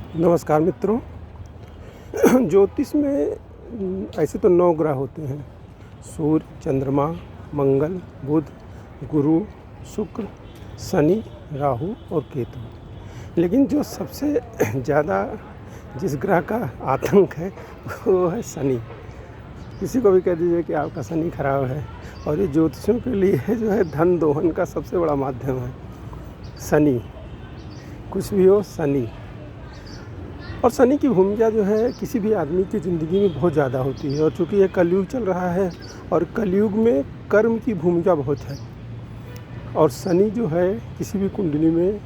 नमस्कार मित्रों। ज्योतिष में ऐसे तो 9 ग्रह होते हैं: सूर्य, चंद्रमा, मंगल, बुध, गुरु, शुक्र, शनि, राहु और केतु। लेकिन जो सबसे ज़्यादा जिस ग्रह का आतंक है वो है शनि। किसी को भी कह दीजिए कि आपका शनि खराब है, और ये ज्योतिषियों के लिए जो है धन दोहन का सबसे बड़ा माध्यम है शनि। कुछ भी हो, शनि। और शनि की भूमिका जो है किसी भी आदमी की ज़िंदगी में बहुत ज़्यादा होती है। और चूँकि ये कलयुग चल रहा है, और कलयुग में कर्म की भूमिका बहुत है। और शनि जो है किसी भी कुंडली में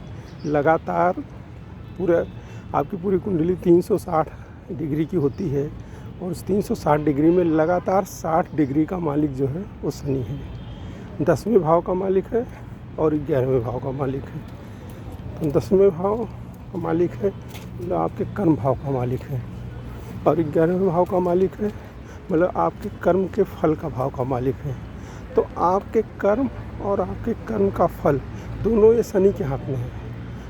लगातार आपकी पूरी कुंडली 360 डिग्री की होती है, और उस 360 डिग्री में लगातार 60 डिग्री का मालिक जो है वो शनि है। 10वें भाव का मालिक है और 11वें भाव का मालिक है। तो 10वें भाव का मालिक है मतलब आपके कर्म भाव का मालिक है, और 11वें भाव का मालिक है मतलब आपके कर्म के फल का भाव का मालिक है। तो आपके कर्म और आपके कर्म का फल दोनों ये शनि के हाथ में है।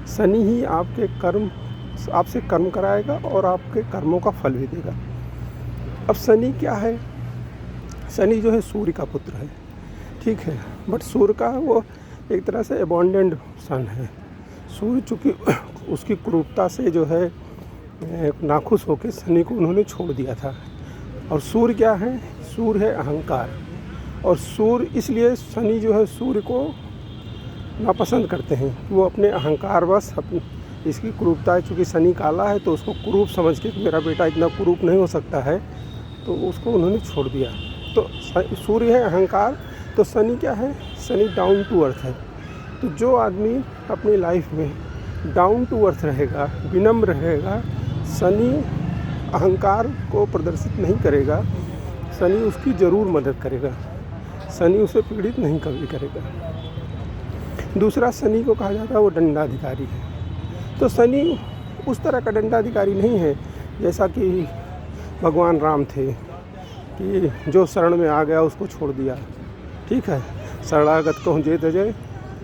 शनि ही आपसे कर्म कराएगा और आपके कर्मों का फल भी देगा। अब शनि क्या है? शनि जो है सूर्य का पुत्र है, ठीक है। बट सूर्य का वो एक तरह से अबंडेंट सन है। सूर्य चूँकि उसकी क्रूरता से जो है नाखुश होकर शनि को उन्होंने छोड़ दिया था। और सूर्य क्या है? सूर्य है अहंकार। और सूर्य इसलिए शनि जो है सूर्य को नापसंद करते हैं। वो अपने अहंकार बस इसकी क्रूरता है, चूँकि शनि काला है तो उसको कुरूप समझ के मेरा बेटा इतना कुरूप नहीं हो सकता है, तो उसको उन्होंने छोड़ दिया। तो सूर्य है अहंकार, तो शनि क्या है? शनि डाउन टू अर्थ है। तो जो आदमी अपनी लाइफ में डाउन टू अर्थ रहेगा, विनम्र रहेगा, शनि अहंकार को प्रदर्शित नहीं करेगा, शनि उसकी ज़रूर मदद करेगा, शनि उसे पीड़ित नहीं कभी करेगा। दूसरा, शनि को कहा जाता है वो दंडाधिकारी है। तो शनि उस तरह का दंडाधिकारी नहीं है जैसा कि भगवान राम थे, कि जो शरण में आ गया उसको छोड़ दिया, ठीक है। शरणागत को जे तजय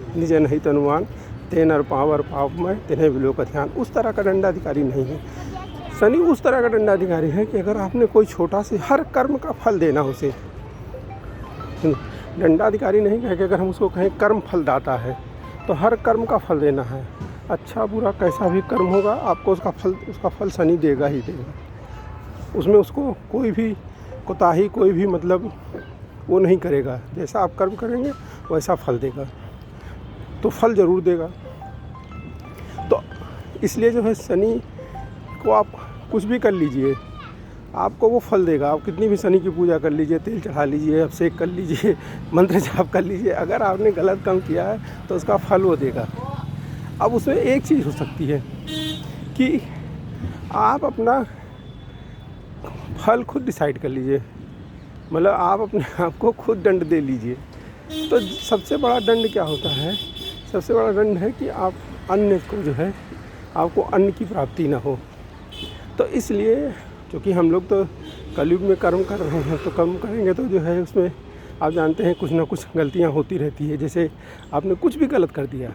निज नहीं तनुमान, तेनर पावर पाप में तेने विलोकत ध्यान। उस तरह का दंडाधिकारी नहीं है शनि। उस तरह का दंडाधिकारी है कि अगर आपने कोई छोटा से हर कर्म का फल देना उसे, दंडाधिकारी नहीं कहे कि अगर हम उसको कहें कर्म फलदाता है, तो हर कर्म का फल देना है। अच्छा बुरा कैसा भी कर्म होगा आपको उसका फल शनि देगा ही देगा। उसमें उसको कोई भी कोताही, कोई भी मतलब वो नहीं करेगा। जैसा आप कर्म करेंगे वैसा फल देगा, तो फल ज़रूर देगा। तो इसलिए जो है शनि को आप कुछ भी कर लीजिए, आपको वो फल देगा। आप कितनी भी शनि की पूजा कर लीजिए, तेल चढ़ा लीजिए, अभिषेक कर लीजिए, मंत्र जाप कर लीजिए, अगर आपने गलत काम किया है तो उसका फल वो देगा। अब उसमें एक चीज़ हो सकती है कि आप अपना फल खुद डिसाइड कर लीजिए, मतलब आप अपने आप को खुद दंड दे लीजिए। तो सबसे बड़ा दंड क्या होता है? सबसे बड़ा दंड है कि आप अन्न को जो है आपको अन्न की प्राप्ति ना हो। तो इसलिए क्योंकि हम लोग तो कलयुग में कर्म कर रहे हैं, तो कर्म करेंगे तो जो है उसमें आप जानते हैं कुछ ना कुछ गलतियां होती रहती है। जैसे आपने कुछ भी गलत कर दिया,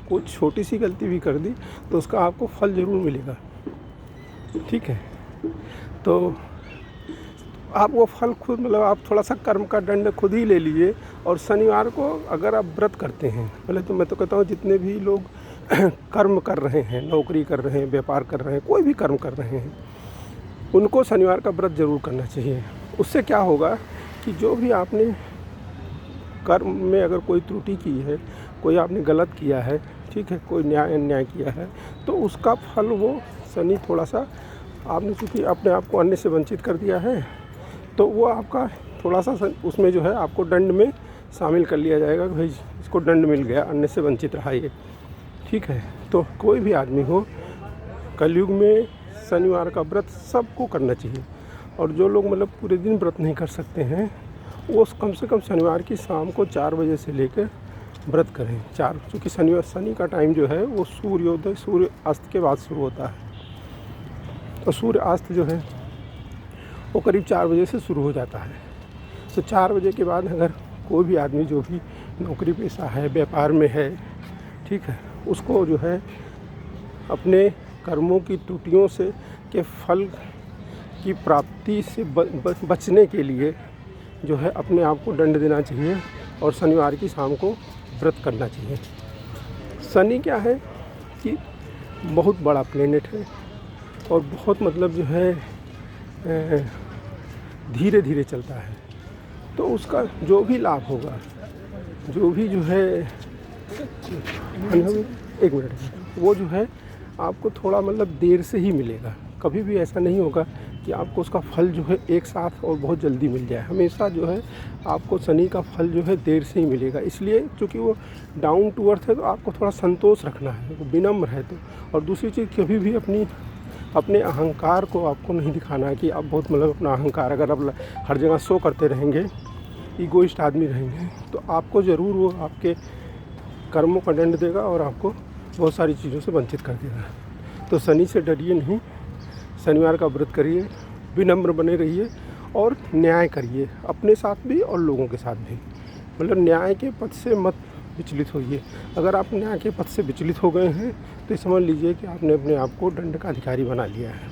कुछ छोटी सी गलती भी कर दी, तो उसका आपको फल ज़रूर मिलेगा, ठीक है। तो आप वो फल खुद मतलब आप थोड़ा सा कर्म का दंड खुद ही ले लीजिए। और शनिवार को अगर आप व्रत करते हैं, पहले तो मैं तो कहता हूँ जितने भी लोग कर्म कर रहे हैं, नौकरी कर रहे हैं, व्यापार कर रहे हैं, कोई भी कर्म कर रहे हैं, उनको शनिवार का व्रत ज़रूर करना चाहिए। उससे क्या होगा कि जो भी आपने कर्म में अगर कोई त्रुटि की है, कोई आपने गलत किया है, ठीक है, कोई अन्याय किया है, तो उसका फल वो शनि थोड़ा सा, आपने चूँकि अपने आप को अन्य से वंचित कर दिया है, तो वो आपका थोड़ा सा उसमें जो है आपको दंड में शामिल कर लिया जाएगा कि भाई इसको दंड मिल गया, अन्य से वंचित रहा ये, ठीक है। तो कोई भी आदमी हो, कलयुग में शनिवार का व्रत सबको करना चाहिए। और जो लोग मतलब पूरे दिन व्रत नहीं कर सकते हैं, वो कम से कम शनिवार की शाम को 4 बजे से लेकर व्रत करें। चूँकि शनि का टाइम जो है वो सूर्योदय, सूर्य अस्त के बाद शुरू होता है। तो सूर्य अस्त जो है वो करीब 4 बजे से शुरू हो जाता है। तो 4 बजे के बाद अगर कोई भी आदमी जो भी नौकरी पेशा है, व्यापार में है, ठीक है, उसको जो है अपने कर्मों की त्रुटियों से के फल की प्राप्ति से बचने के लिए जो है अपने आप को दंड देना चाहिए और शनिवार की शाम को व्रत करना चाहिए। शनि क्या है कि बहुत बड़ा प्लेनेट है और बहुत मतलब जो है धीरे धीरे चलता है, तो उसका जो भी लाभ होगा, जो भी जो है एक मिनट, वो जो है आपको थोड़ा मतलब देर से ही मिलेगा। कभी भी ऐसा नहीं होगा कि आपको उसका फल जो है एक साथ और बहुत जल्दी मिल जाए। हमेशा जो है आपको शनि का फल जो है देर से ही मिलेगा। इसलिए चूँकि वो डाउन टू अर्थ है तो आपको थोड़ा संतोष रखना है, वो विनम्र है। तो और दूसरी चीज़, कभी भी अपने अहंकार को आपको नहीं दिखाना है कि आप बहुत मतलब अपना अहंकार, अगर आप हर जगह शो करते रहेंगे, ईगोइस्ट आदमी रहेंगे, तो आपको ज़रूर वो आपके कर्मों का दंड देगा और आपको बहुत सारी चीज़ों से वंचित कर देगा। तो शनि से डरिए नहीं, शनिवार का व्रत करिए, विनम्र बने रहिए और न्याय करिए अपने साथ भी और लोगों के साथ भी। मतलब न्याय के पथ से मत विचलित होइए। अगर आप न्याय के पथ से विचलित हो गए हैं तो समझ लीजिए कि आपने अपने आप को दंड का अधिकारी बना लिया है।